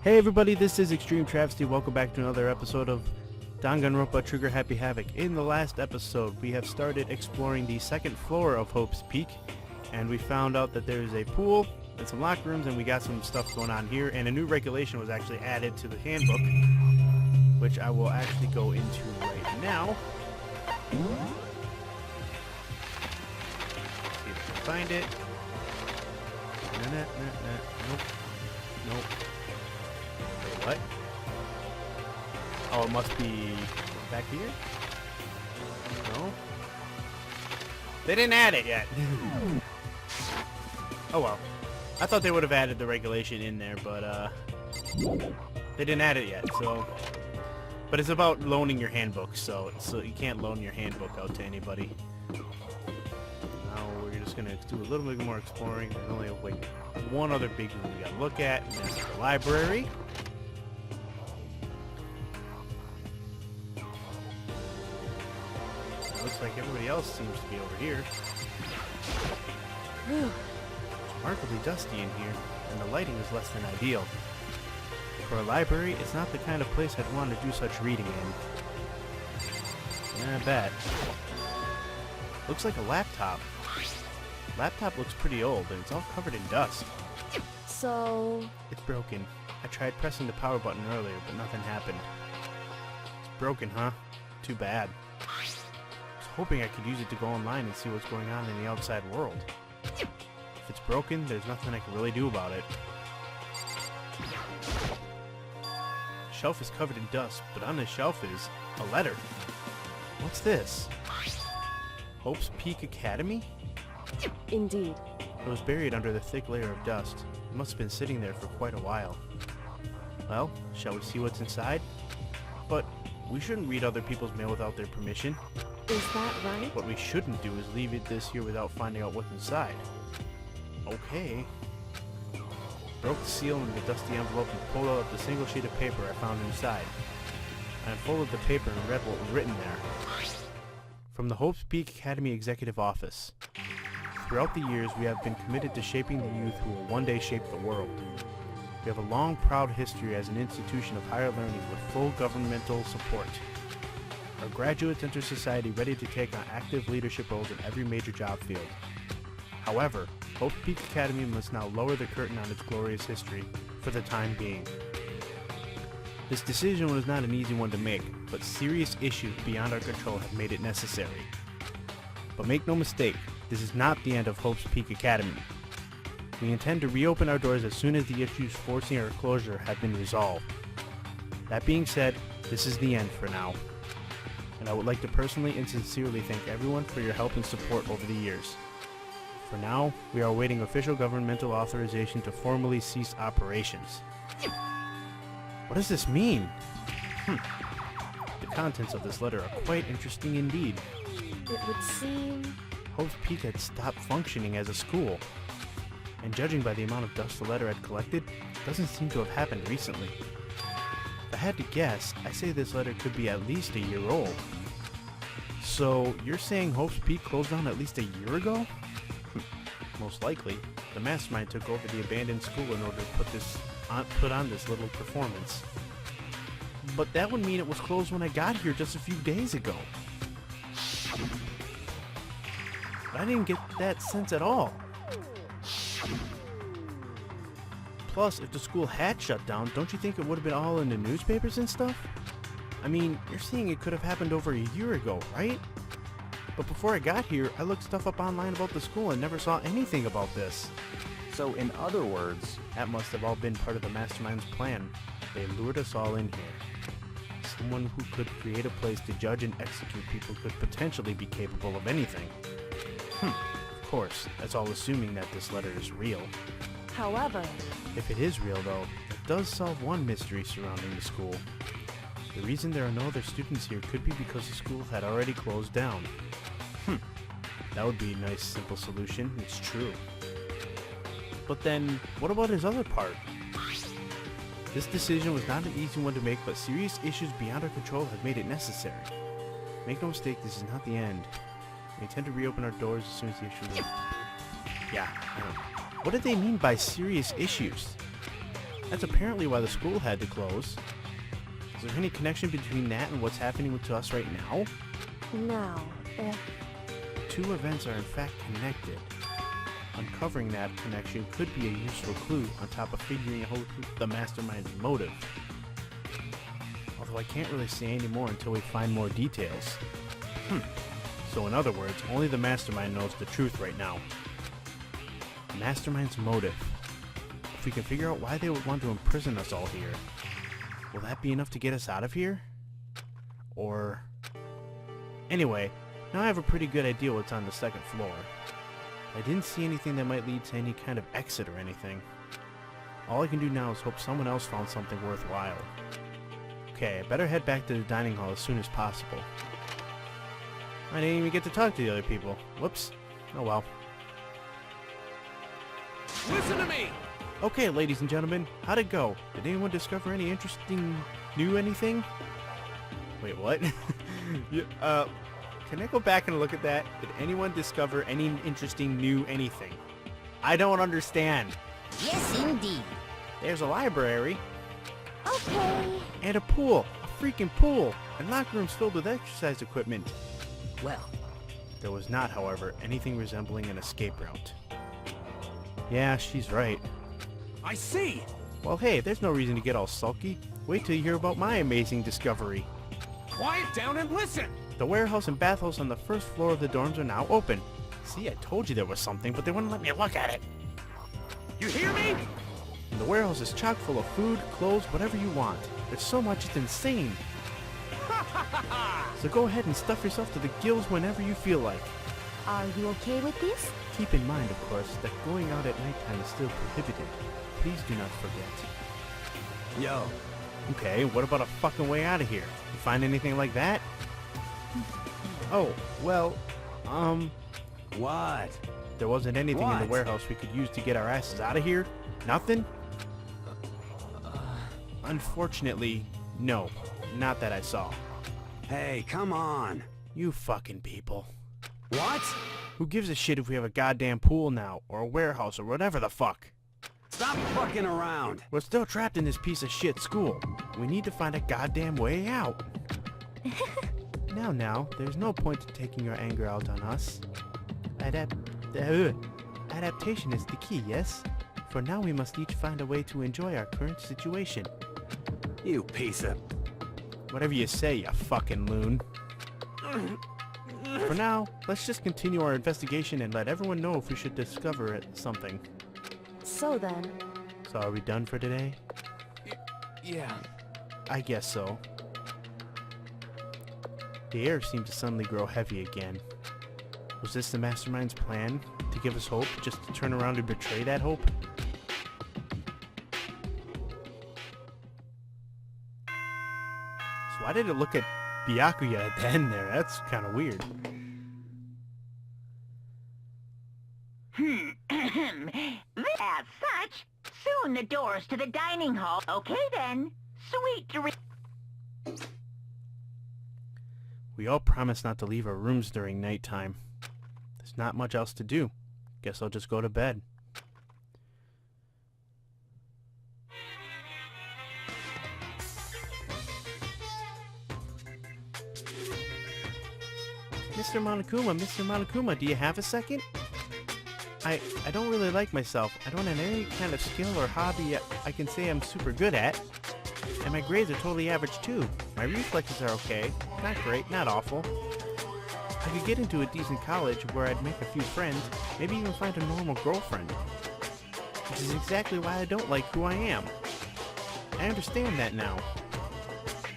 Hey everybody, this is Extreme Travesty. Welcome back to another episode of Danganronpa Trigger Happy Havoc. In the last episode, we have started exploring the second floor of Hope's Peak, and we found out that there is a pool and some locker rooms, and we got some stuff going on here, and a new regulation was actually added to the handbook, which I will actually go into right now. See if I can find it. Nope. Nope. What? Oh, it must be back here? No? They didn't add it yet. Oh well. I thought they would have added the regulation in there, but they didn't add it yet, so... But it's about loaning your handbook, so you can't loan your handbook out to anybody. Now we're just gonna do a little bit more exploring. There's only like one other big room we gotta look at, and that's the library. Looks like everybody else seems to be over here. It's remarkably dusty in here, and the lighting is less than ideal. For a library, it's not the kind of place I'd want to do such reading in. Yeah, I bet. Looks like a laptop. Laptop looks pretty old, and it's all covered in dust. So... It's broken. I tried pressing the power button earlier, but nothing happened. It's broken, huh? Too bad. Hoping I could use it to go online and see what's going on in the outside world. If it's broken, there's nothing I can really do about it. The shelf is covered in dust, but on the shelf is a letter. What's this? Hope's Peak Academy? Indeed. It was buried under the thick layer of dust. It must have been sitting there for quite a while. Well, shall we see what's inside? But we shouldn't read other people's mail without their permission. Is that right? What we shouldn't do is leave it this here without finding out what's inside. Okay. Broke the seal in the dusty envelope and pulled out the single sheet of paper I found inside. I unfolded the paper and read what was written there. From the Hope's Peak Academy Executive Office. Throughout the years, we have been committed to shaping the youth who will one day shape the world. We have a long, proud history as an institution of higher learning with full governmental support. Our graduates enter society ready to take on active leadership roles in every major job field. However, Hope Peak Academy must now lower the curtain on its glorious history for the time being. This decision was not an easy one to make, but serious issues beyond our control have made it necessary. But make no mistake, this is not the end of Hope's Peak Academy. We intend to reopen our doors as soon as the issues forcing our closure have been resolved. That being said, this is the end for now. And I would like to personally and sincerely thank everyone for your help and support over the years. For now, we are awaiting official governmental authorization to formally cease operations. What does this mean? The contents of this letter are quite interesting indeed. It would seem... Hope's Peak had stopped functioning as a school. And judging by the amount of dust the letter had collected, it doesn't seem to have happened recently. If I had to guess, I say this letter could be at least a year old. So, you're saying Hope's Peak closed down at least a year ago? Most likely, the mastermind took over the abandoned school in order to put on this little performance. But that would mean it was closed when I got here just a few days ago. But I didn't get that sense at all. Plus, if the school had shut down, don't you think it would have been all in the newspapers and stuff? I mean, you're saying it could have happened over a year ago, right? But before I got here, I looked stuff up online about the school and never saw anything about this. So in other words, that must have all been part of the mastermind's plan. They lured us all in here. Someone who could create a place to judge and execute people could potentially be capable of anything. Of course, that's all assuming that this letter is real. However... If it is real, though, it does solve one mystery surrounding the school. The reason there are no other students here could be because the school had already closed down. That would be a nice, simple solution. It's true. But then, what about his other part? This decision was not an easy one to make, but serious issues beyond our control have made it necessary. Make no mistake, this is not the end. We intend to reopen our doors as soon as the issue is... Yeah, I know. What do they mean by serious issues? That's apparently why the school had to close. Is there any connection between that and what's happening to us right now? Now, if... Two events are in fact connected. Uncovering that connection could be a useful clue on top of figuring out the mastermind's motive. Although I can't really say any more until we find more details. So in other words, only the mastermind knows the truth right now. The mastermind's motive. If we can figure out why they would want to imprison us all here, will that be enough to get us out of here? Or... Anyway, now I have a pretty good idea what's on the second floor. I didn't see anything that might lead to any kind of exit or anything. All I can do now is hope someone else found something worthwhile. Okay, I better head back to the dining hall as soon as possible. I didn't even get to talk to the other people. Whoops. Oh well. Listen to me! Okay, ladies and gentlemen, how'd it go? Did anyone discover any interesting new anything? Wait, what? Can I go back and look at that? Did anyone discover any interesting new anything? I don't understand. Yes, indeed. There's a library. Okay. And a pool. A freaking pool. And locker rooms filled with exercise equipment. Well, There was not, however, anything resembling an escape route. Yeah, she's right. I see! Well, hey, there's no reason to get all sulky. Wait till you hear about my amazing discovery. Quiet down and listen! The warehouse and bathhouse on the first floor of the dorms are now open. See, I told you there was something, but they wouldn't let me look at it. You hear me? And the warehouse is chock full of food, clothes, whatever you want. There's so much, it's insane. So go ahead and stuff yourself to the gills whenever you feel like. Are you okay with this? Keep in mind, of course, that going out at nighttime is still prohibited. Please do not forget. Yo, Okay, what about a fucking way out of here? You find anything like that? Oh, well, what? there wasn't anything in the What? warehouse we could use to get our asses out of here? Nothing? Unfortunately, no. Not that I saw. Hey, come on. You fucking people. What? Who gives a shit if we have a goddamn pool now, or a warehouse, or whatever the fuck? Stop fucking around. We're still trapped in this piece of shit school. We need to find a goddamn way out. Now, there's no point in taking your anger out on us. Adaptation is the key, yes? For now we must each find a way to enjoy our current situation. You piece of... Whatever you say, you fucking loon. For now, let's just continue our investigation and let everyone know if we should discover something. So then, So are we done for today? Yeah. I guess so. The air seemed to suddenly grow heavy again. Was this the mastermind's plan? To give us hope, just to turn around and betray that hope? So why did it look at Byakuya at the end there? That's kind of weird. As such, soon the doors to the dining hall. Okay then. Sweet dreams. We all promised not to leave our rooms during nighttime. There's not much else to do. Guess I'll just go to bed. Mr. Monokuma, do you have a second? I don't really like myself. I don't have any kind of skill or hobby I can say I'm super good at. And my grades are totally average too. My reflexes are okay. Not great, not awful. I could get into a decent college where I'd make a few friends, maybe even find a normal girlfriend. Which is exactly why I don't like who I am. I understand that now.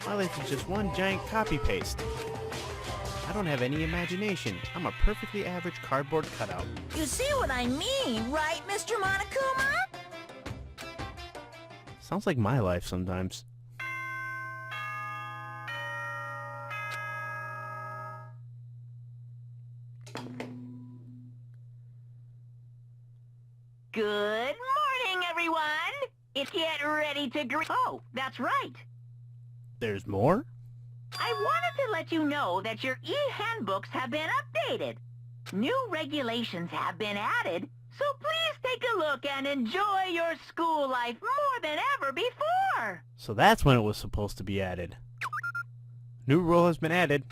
My life is just one giant copy-paste. I don't have any imagination. I'm a perfectly average cardboard cutout. You see what I mean, right, Mr. Monokuma? Sounds like my life sometimes. Good morning, everyone. It's get ready to greet. Oh, that's right. There's more? I wanted to let you know that your e-handbooks have been updated. New regulations have been added, So please take a look and enjoy your school life more than ever before. So that's when it was supposed to be added. New rule has been added.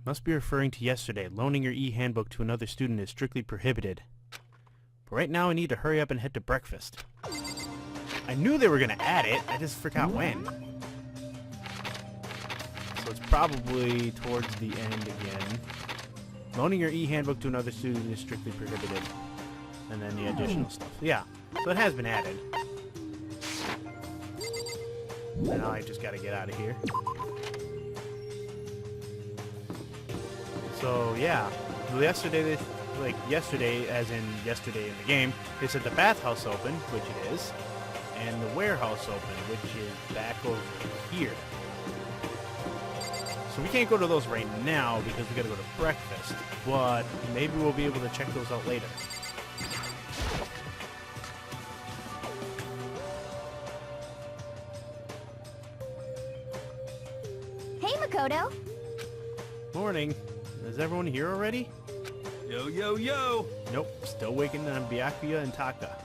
Must be referring to yesterday. Loaning your e-handbook to another student is strictly prohibited. But right now I need to hurry up and head to breakfast. I knew they were going to add it, I just forgot when. So it's probably towards the end again. Loaning your e-handbook to another student is strictly prohibited. And then the additional stuff. Yeah, so it has been added. Now I just gotta get out of here. So yeah, yesterday, yesterday, as in yesterday in the game, they said the bathhouse open, which it is, and the warehouse open, which is back over here. So we can't go to those right now because we gotta go to breakfast, but maybe we'll be able to check those out later. Hey, Makoto. Morning. Is everyone here already? Yo, yo, yo! Nope, still waiting on Byakuya and Taka.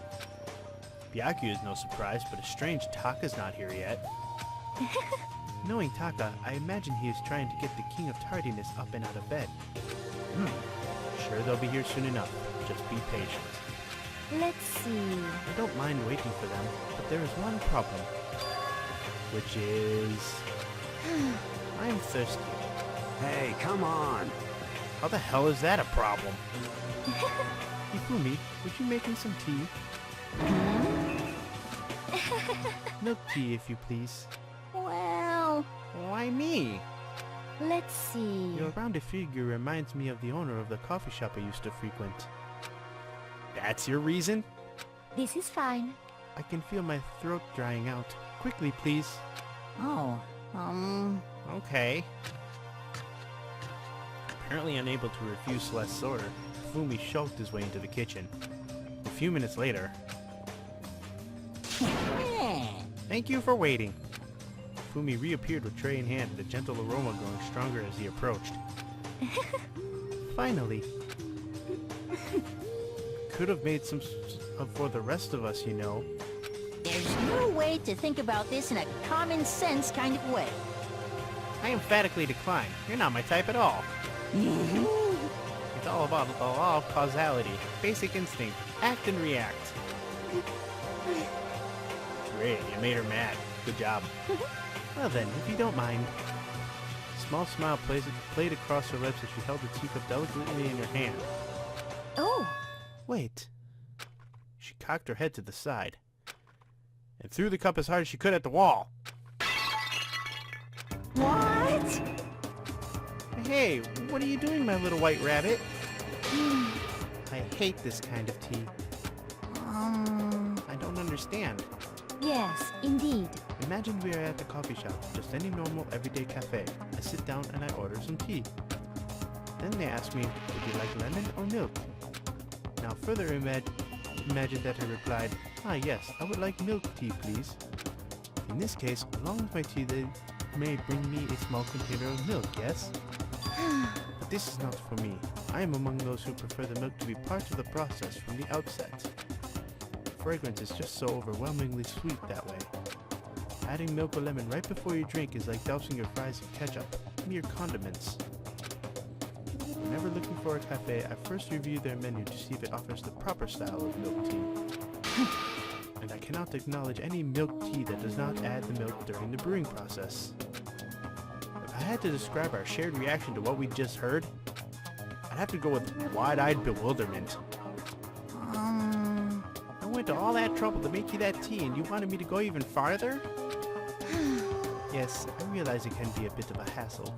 Byakuya is no surprise, but it's strange Taka's not here yet. Knowing Taka, I imagine he is trying to get the King of Tardiness up and out of bed. Sure they'll be here soon enough. Just be patient. Let's see. I don't mind waiting for them, but there is one problem. Which is... I'm thirsty. Hey, come on. How the hell is that a problem? Ifumi, would you make me some tea? Milk tea, if you please. Well, Why me? let's see. Your rounded figure reminds me of the owner of the coffee shop I used to frequent. That's your reason? This is fine. I can feel my throat drying out. Quickly, please. Oh, Okay. Apparently unable to refuse Celeste's order, Fumi shulked his way into the kitchen. A few minutes later... Thank you for waiting. Fumi reappeared with tray in hand, the gentle aroma growing stronger as he approached. Finally. Could have made some for the rest of us, you know. There's no way to think about this in a common sense kind of way. I emphatically decline. You're not my type at all. It's all about the law of causality. Basic instinct. Act and react. Great, you made her mad. Good job. Well then, if you don't mind. A small smile played across her lips as she held the teacup delicately in her hand. Oh, Wait. She cocked her head to the side and threw the cup as hard as she could at the wall. what? Hey, what are you doing, my little white rabbit? I hate this kind of tea. I don't understand. Yes, indeed. Imagine we are at the coffee shop, just any normal everyday cafe. I sit down and I order some tea. Then they ask me, would you like lemon or milk? Now further imagine that I replied, ah yes, I would like milk tea please. In this case, along with my tea they may bring me a small container of milk, yes? But this is not for me. I am among those who prefer the milk to be part of the process from the outset. The fragrance is just so overwhelmingly sweet that way. Adding milk or lemon right before you drink is like dousing your fries in ketchup, mere condiments. Whenever looking for a cafe, I first review their menu to see if it offers the proper style of milk tea. And I cannot acknowledge any milk tea that does not add the milk during the brewing process. If I had to describe our shared reaction to what we just heard, I'd have to go with wide-eyed bewilderment. I went to all that trouble to make you that tea and you wanted me to go even farther? Yes, I realize it can be a bit of a hassle.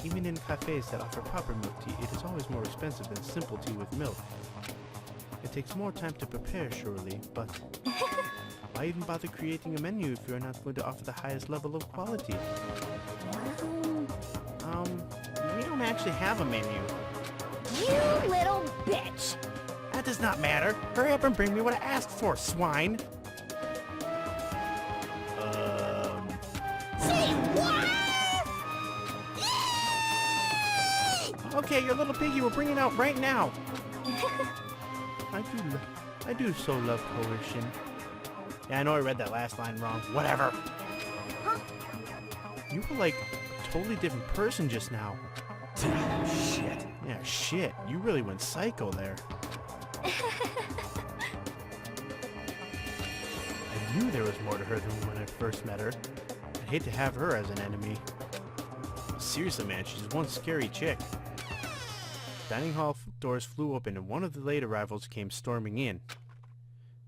Even in cafes that offer proper milk tea, it is always more expensive than simple tea with milk. It takes more time to prepare, surely, but why even bother creating a menu if you're not going to offer the highest level of quality? We don't actually have a menu. You little bitch! That does not matter. Hurry up and bring me what I asked for, swine! Say what? Okay, your little piggy, we're bringing it out right now. I do so love coercion. Yeah, I know I read that last line wrong. Whatever. Huh? You were like a totally different person just now. Shit. Yeah, shit. You really went psycho there. I knew there was more to her than when I first met her. I'd hate to have her as an enemy. Seriously, man, she's one scary chick. Dining hall doors flew open and one of the late arrivals came storming in.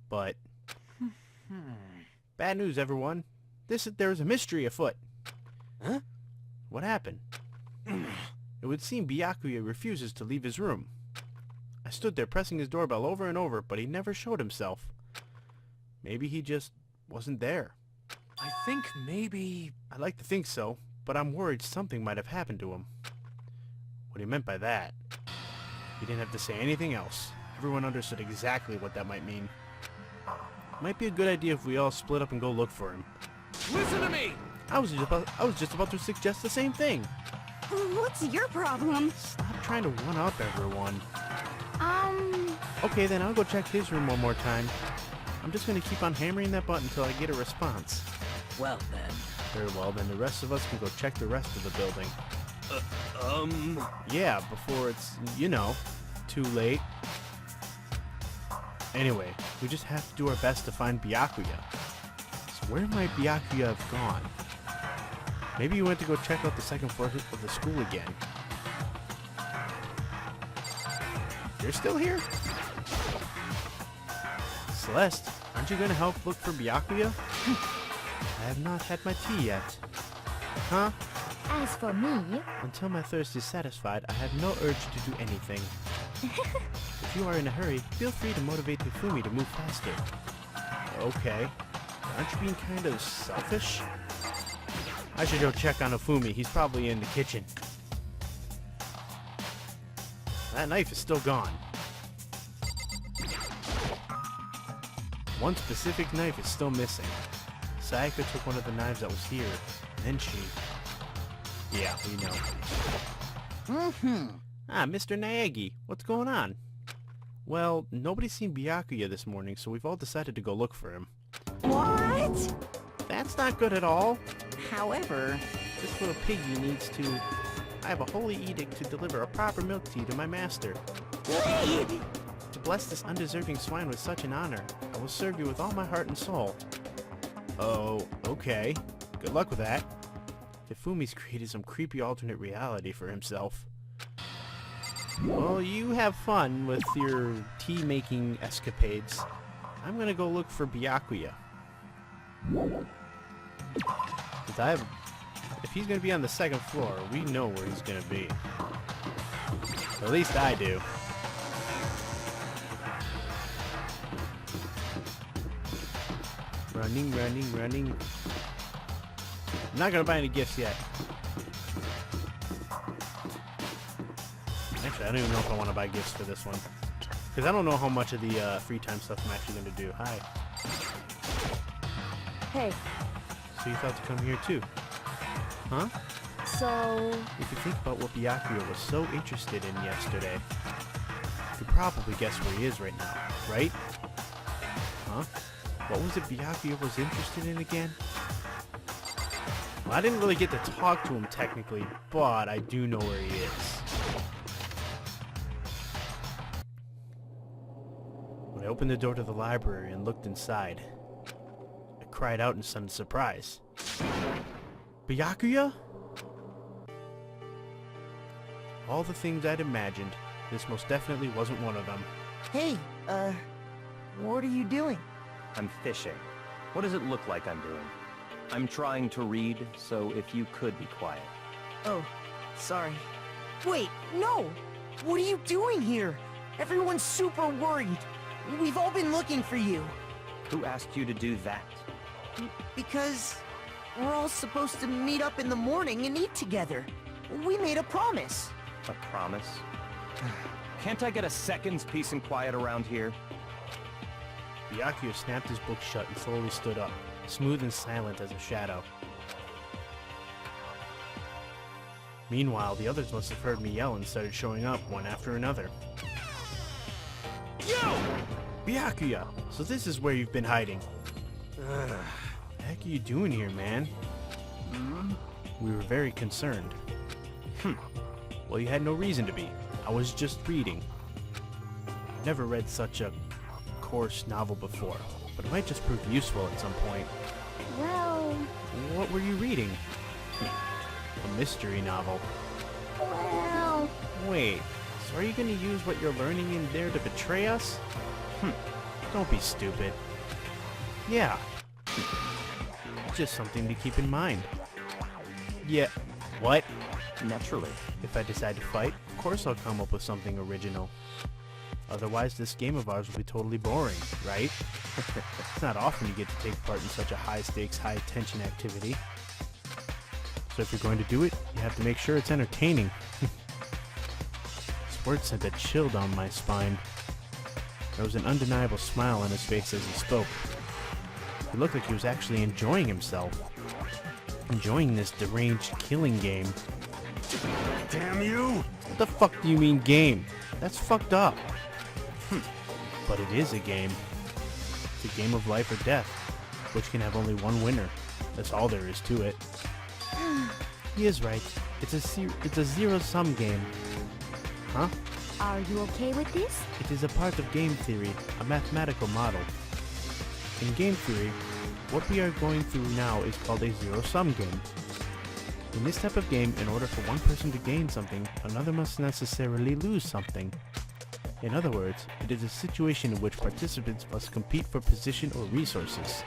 But... bad news, everyone. There is a mystery afoot. Huh? What happened? It would seem Byakuya refuses to leave his room. I stood there pressing his doorbell over and over, but he never showed himself. Maybe he just wasn't there. I think maybe... I'd like to think so, but I'm worried something might have happened to him. What he meant by that. He didn't have to say anything else. Everyone understood exactly what that might mean. Might be a good idea if we all split up and go look for him. Listen to me! I was just about to suggest the same thing. What's your problem? Stop trying to one-up everyone. Um... Okay, then I'll go check his room one more time. I'm just gonna keep on hammering that button until I get a response. Well then. Very well, then the rest of us can go check the rest of the building. Yeah, before it's, you know, too late. Anyway, we just have to do our best to find Byakuya. So where might Byakuya have gone? Maybe he went to go check out the second floor of the school again. You're still here? Celeste, aren't you gonna help look for Byakuya? I have not had my tea yet. Huh? As for me... Until my thirst is satisfied, I have no urge to do anything. If you are in a hurry, feel free to motivate Hifumi to move faster. Okay. Aren't you being kind of selfish? I should go check on Hifumi. He's probably in the kitchen. That knife is still gone. One specific knife is still missing. Sayaka took one of the knives that was here, and then she... Yeah, we know. Ah, Mr. Naegi, what's going on? Well, nobody's seen Byakuya this morning, so we've all decided to go look for him. What? That's not good at all. However, This little piggy needs to... I have a holy edict to deliver a proper milk tea to my master. To bless this undeserving swine with such an honor, I will serve you with all my heart and soul. Oh, okay. Good luck with that. Hifumi's created some creepy alternate reality for himself. Well, you have fun with your tea-making escapades. I'm gonna go look for Byakuya. If he's gonna be on the second floor, we know where he's gonna be. At least I do. Running, running, running. I'm not gonna buy any gifts yet. Actually, I don't even know if I want to buy gifts for this one. Because I don't know how much of the free time stuff I'm actually going to do. Hi. Hey, So you thought to come here too? Huh? so... If you think about what Byakuya was so interested in yesterday, you could probably guess where he is right now, right? Huh? What was it Byakuya was interested in again? Well, I didn't really get to talk to him technically, but I do know where he is. When I opened the door to the library and looked inside, I cried out in some surprise. Byakuya? All the things I'd imagined, this most definitely wasn't one of them. hey, what are you doing? I'm fishing. What does it look like I'm doing? I'm trying to read, so if you could be quiet. Oh, sorry. Wait, no! What are you doing here? Everyone's super worried. We've all been looking for you. Who asked you to do that? Because we're all supposed to meet up in the morning and eat together. We made a promise. A promise? Can't I get a second's peace and quiet around here? Byakuya snapped his book shut and slowly stood up, smooth and silent as a shadow. Meanwhile, the others must have heard me yell and started showing up, one after another. Byakuya, so this is where you've been hiding. What the heck are you doing here, man? We were very concerned. Well, you had no reason to be. I was just reading. I've never read such a coarse novel before, but it might just prove useful at some point. Well, What were you reading? A mystery novel. well... Wait, so are you gonna use what you're learning in there to betray us? Don't be stupid. Yeah. Just something to keep in mind. Yeah. What? Naturally. If I decide to fight, of course I'll come up with something original. Otherwise, this game of ours will be totally boring, right? It's not often you get to take part in such a high-stakes, high-tension activity. So if you're going to do it, you have to make sure it's entertaining. His words sent a chill down my spine. There was an undeniable smile on his face as he spoke. He looked like he was actually enjoying himself. Enjoying this deranged killing game. Damn you! What the fuck do you mean game? That's fucked up. But it is a game. It's a game of life or death, which can have only one winner. That's all there is to it. He is right. It's a zero-sum game. Huh? Are you okay with this? It is a part of game theory, a mathematical model. In game theory, what we are going through now is called a zero-sum game. In this type of game, in order for one person to gain something, another must necessarily lose something. In other words, it is a situation in which participants must compete for position or resources.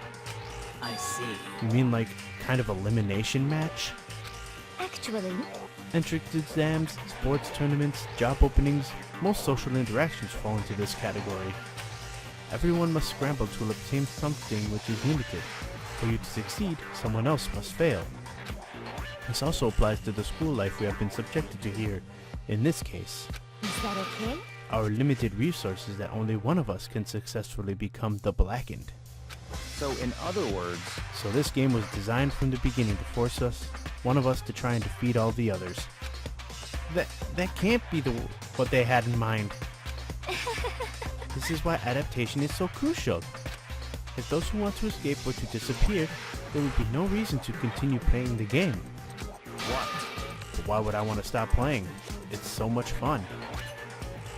I see. You mean like kind of elimination match? Actually, Entrance exams, sports tournaments, job openings, most social interactions fall into this category. Everyone must scramble to obtain something which is limited. For you to succeed, someone else must fail. This also applies to the school life we have been subjected to here. In this case, is that okay? our limited resources that only one of us can successfully become the Blackened. So in other words, So this game was designed from the beginning to force one of us to try and defeat all the others. That can't be what they had in mind. This is why adaptation is so crucial. If those who want to escape were to disappear, there would be no reason to continue playing the game. what? But why would I want to stop playing? It's so much fun.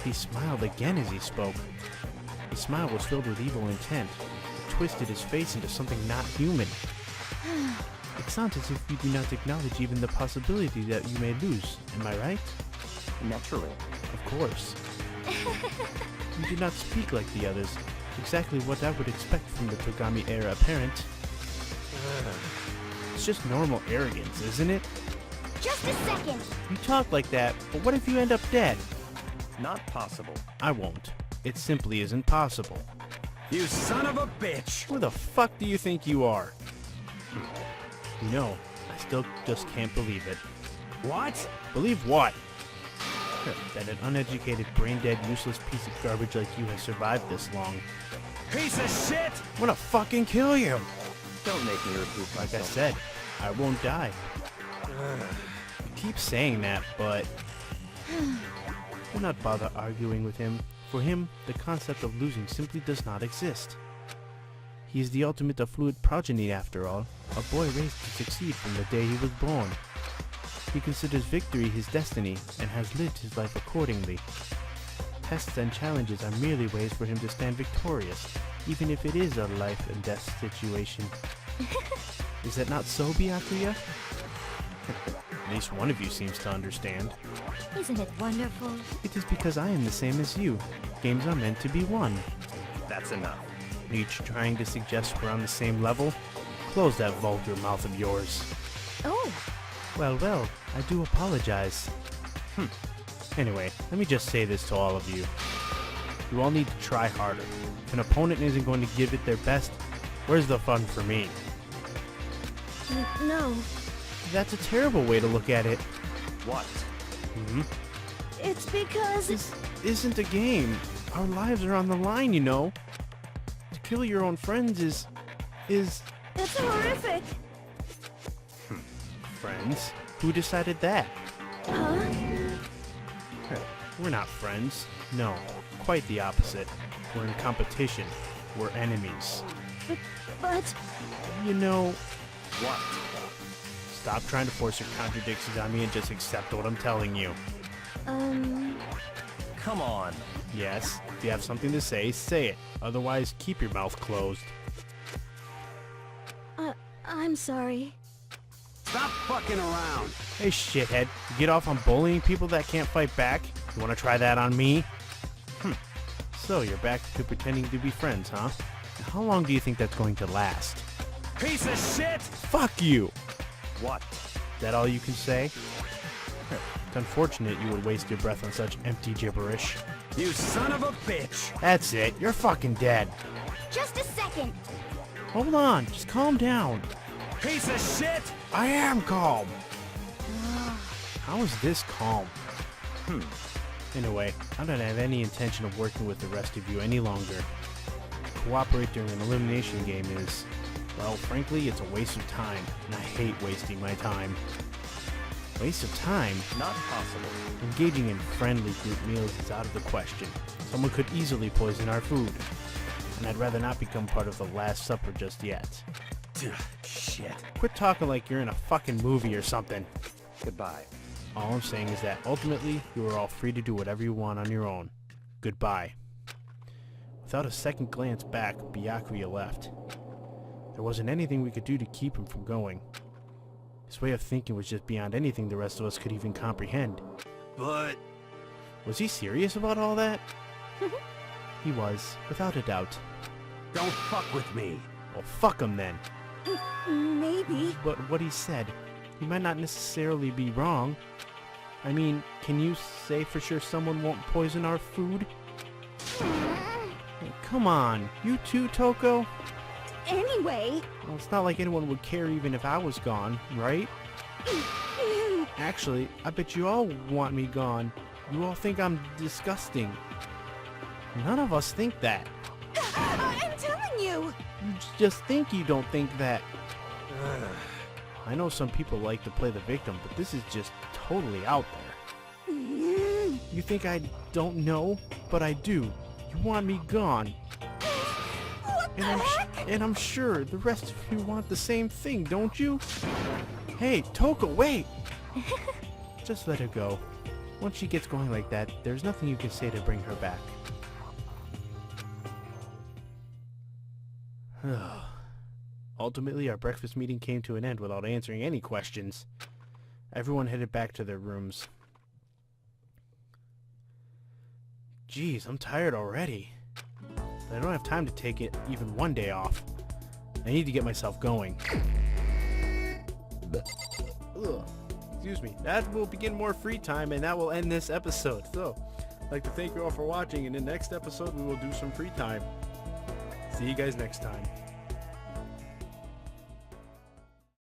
He smiled again as he spoke. His smile was filled with evil intent. It twisted his face into something not human. It sounds as if you do not acknowledge even the possibility that you may lose. Am I right? Naturally. Of course. You do not speak like the others. Exactly what I would expect from the Togami heir apparent. It's just normal arrogance, isn't it? Just a second! You talk like that, but what if you end up dead? Not possible. I won't. It simply isn't possible. You son of a bitch! Who the fuck do you think you are? You know, I still just can't believe it. What? Believe what? That an uneducated, brain-dead, useless piece of garbage like you has survived this long. Piece of shit! I'm gonna fucking kill you! Don't make me repeat Like I myself. said, I won't die. You keep saying that, but... do not bother arguing with him. For him, the concept of losing simply does not exist. He is the ultimate of fluid progeny after all, a boy raised to succeed from the day he was born. He considers victory his destiny, and has lived his life accordingly. Tests and challenges are merely ways for him to stand victorious, even if it is a life and death situation. Is that not so, Byakuya? At least one of you seems to understand. Isn't it wonderful? It is because I am the same as you. Games are meant to be won. That's enough. Are you trying to suggest we're on the same level? Close that vulgar mouth of yours. Oh, Well, I do apologize. Anyway, let me just say this to all of you. You all need to try harder. If an opponent isn't going to give it their best, where's the fun for me? no. That's a terrible way to look at it. What? It's because... This isn't a game. Our lives are on the line, you know. To kill your own friends is... It's horrific! Friends? Who decided that? Huh? We're not friends. No, of quite the opposite. We're in competition. We're enemies. But You know, What? stop trying to force your contradictions on me and just accept what I'm telling you. Come on. Yes, if you have something to say, say it. Otherwise, keep your mouth closed. I'm sorry. Stop fucking around. Hey, shithead, you get off on bullying people that can't fight back? You want to try that on me? So, you're back to pretending to be friends, huh? How long do you think that's going to last? Piece of shit! Fuck you! What? Is that all you can say? It's unfortunate you would waste your breath on such empty gibberish. You son of a bitch! That's it, you're fucking dead. Just a second. Hold on, just calm down. Piece of shit! I am calm. How is this calm? Anyway, I don't have any intention of working with the rest of you any longer. Cooperate during an elimination game is, well, frankly, it's a waste of time, and I hate wasting my time. Waste of time? Not possible. Engaging in friendly group meals is out of the question. Someone could easily poison our food, and I'd rather not become part of the Last Supper just yet. Shit. Quit talking like you're in a fucking movie or something. Goodbye. All I'm saying is that ultimately, you are all free to do whatever you want on your own. Goodbye. Without a second glance back, Byakuya left. There wasn't anything we could do to keep him from going. His way of thinking was just beyond anything the rest of us could even comprehend. But... Was he serious about all that? He was, without a doubt. don't fuck with me. Well, fuck him then. Maybe. But what he said, he might not necessarily be wrong. I mean, can you say for sure someone won't poison our food? Hey, come on, you too, Toko? Anyway. Well, it's not like anyone would care even if I was gone, right? Actually, I bet you all want me gone. You all think I'm disgusting. None of us think that. I'm telling you. You just think you don't think that. I know some people like to play the victim, but this is just totally out there. You think I don't know? But I do. You want me gone. And I'm sure the rest of you want the same thing, don't you? Hey, Toko, wait! Just let her go. Once she gets going like that, there's nothing you can say to bring her back. Ultimately, our breakfast meeting came to an end without answering any questions. Everyone headed back to their rooms. Jeez, I'm tired already. But I don't have time to take it even one day off. I need to get myself going. Ugh. Excuse me. That will begin more free time, and that will end this episode. So, I'd like to thank you all for watching. In the next episode, we will do some free time. See you guys next time.